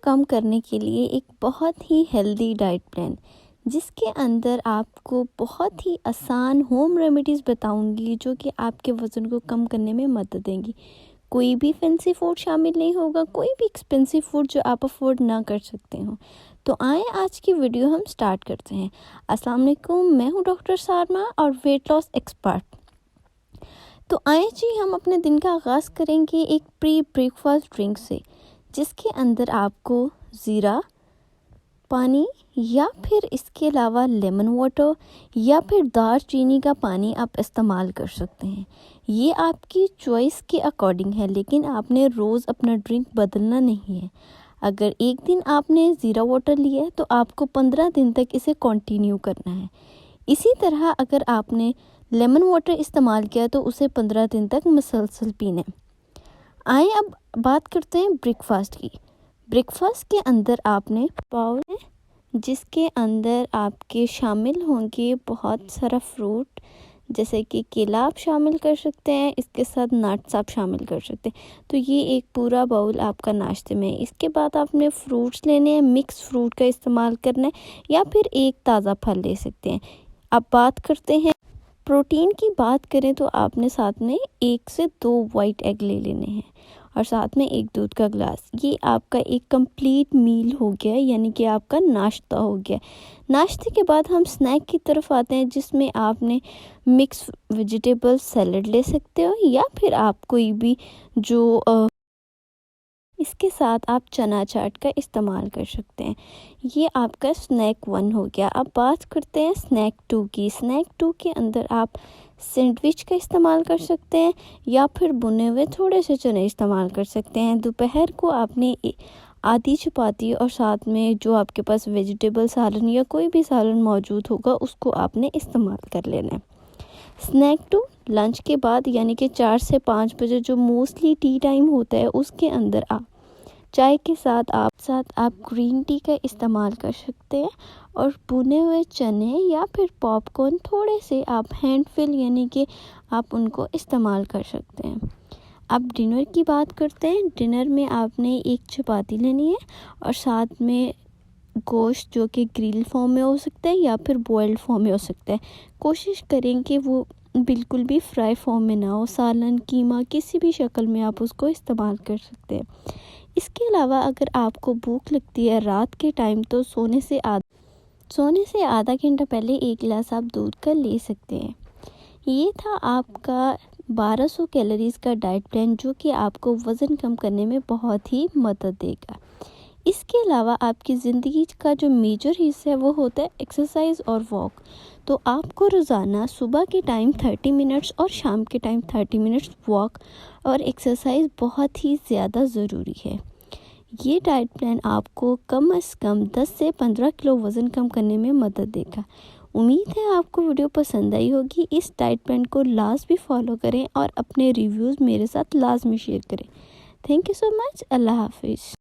कम करने के लिए एक बहुत ही हेल्दी डाइट प्लान जिसके अंदर आपको बहुत ही आसान होम रेमेडीज़ बताऊंगी जो कि आपके वज़न को कम करने में मदद देंगी। कोई भी फैंसी फूड शामिल नहीं होगा, कोई भी एक्सपेंसिव फूड जो आप अफोर्ड ना कर सकते हो। तो आए आज की वीडियो हम स्टार्ट करते हैं। अस्सलाम वालेकुम, मैं हूँ डॉक्टर सारमा और वेट लॉस एक्सपर्ट। तो आए जी, हम अपने दिन का आगाज़ करेंगे एक प्री ब्रेकफास्ट ड्रिंक से जिसके अंदर आपको ज़ीरा पानी या फिर इसके अलावा लेमन वाटर या फिर दालचीनी का पानी आप इस्तेमाल कर सकते हैं। ये आपकी चॉइस के अकॉर्डिंग है, लेकिन आपने रोज़ अपना ड्रिंक बदलना नहीं है। अगर एक दिन आपने ज़ीरा वाटर लिया है तो आपको 15 दिन तक इसे कंटिन्यू करना है। इसी तरह अगर आपने लेमन वाटर इस्तेमाल किया तो उसे 15 दिन तक मुसलसल पीना है। आए अब बात करते हैं ब्रेकफास्ट की। ब्रेकफास्ट के अंदर आपने बाउल है जिसके अंदर आपके शामिल होंगे बहुत सारा फ्रूट, जैसे कि केला आप शामिल कर सकते हैं, इसके साथ नट्स आप शामिल कर सकते हैं। तो ये एक पूरा बाउल आपका नाश्ते में है। इसके बाद आपने फ्रूट्स लेने हैं, मिक्स फ्रूट का इस्तेमाल करना है या फिर एक ताज़ा फल ले सकते हैं। अब बात करते हैं प्रोटीन की। बात करें तो आपने साथ में 1 से 2 वाइट एग ले लेने हैं और साथ में एक दूध का ग्लास। ये आपका एक कंप्लीट मील हो गया, यानी कि आपका नाश्ता हो गया। नाश्ते के बाद हम स्नैक की तरफ आते हैं जिसमें आपने मिक्स वेजिटेबल सैलड ले सकते हो या फिर आप कोई भी जो इसके साथ आप चना चाट का इस्तेमाल कर सकते हैं। ये आपका स्नैक 1 हो गया। अब बात करते हैं स्नैक 2 की। स्नैक 2 के अंदर आप सैंडविच का इस्तेमाल कर सकते हैं या फिर भुने हुए थोड़े से चने इस्तेमाल कर सकते हैं। दोपहर को आपने आधी चपाती और साथ में जो आपके पास वेजिटेबल सालन या कोई भी सालन मौजूद होगा उसको आपने इस्तेमाल कर लेना है। स्नैक 2 लंच के बाद, यानी कि 4 से 5 बजे जो मोस्टली टी टाइम होता है, उसके अंदर आप चाय के साथ आप ग्रीन टी का इस्तेमाल कर सकते हैं और भुने हुए चने या फिर पॉपकॉर्न थोड़े से आप हैंडफुल, यानी कि आप उनको इस्तेमाल कर सकते हैं। अब डिनर की बात करते हैं। डिनर में आपने एक चपाती लेनी है और साथ में गोश्त, जो कि ग्रिल फॉर्म में हो सकता है या फिर बॉइल्ड फॉर्म में हो सकता है। कोशिश करें कि वो बिल्कुल भी फ्राई फॉर्म में ना हो। सालन, कीमा, किसी भी शक्ल में आप उसको इस्तेमाल कर सकते हैं। इसके अलावा अगर आपको भूख लगती है रात के टाइम तो सोने से आधा घंटा पहले 1 गिलास आप दूध का ले सकते हैं। ये था आपका 1200 कैलोरीज़ का डाइट प्लान जो कि आपको वज़न कम करने में बहुत ही मदद देगा। इसके अलावा आपकी ज़िंदगी का जो मेजर हिस्सा है वो होता है एक्सरसाइज और वॉक। तो आपको रोज़ाना सुबह के टाइम 30 मिनट्स और शाम के टाइम 30 मिनट्स वॉक और एक्सरसाइज बहुत ही ज़्यादा ज़रूरी है। ये डाइट प्लान आपको कम से कम 10 से 15 किलो वज़न कम करने में मदद देगा। उम्मीद है आपको वीडियो पसंद आई होगी। इस डाइट प्लान को लाजमी फॉलो करें और अपने रिव्यूज़ मेरे साथ लाजमी शेयर करें। Thank you so much. अल्लाह हाफिज़।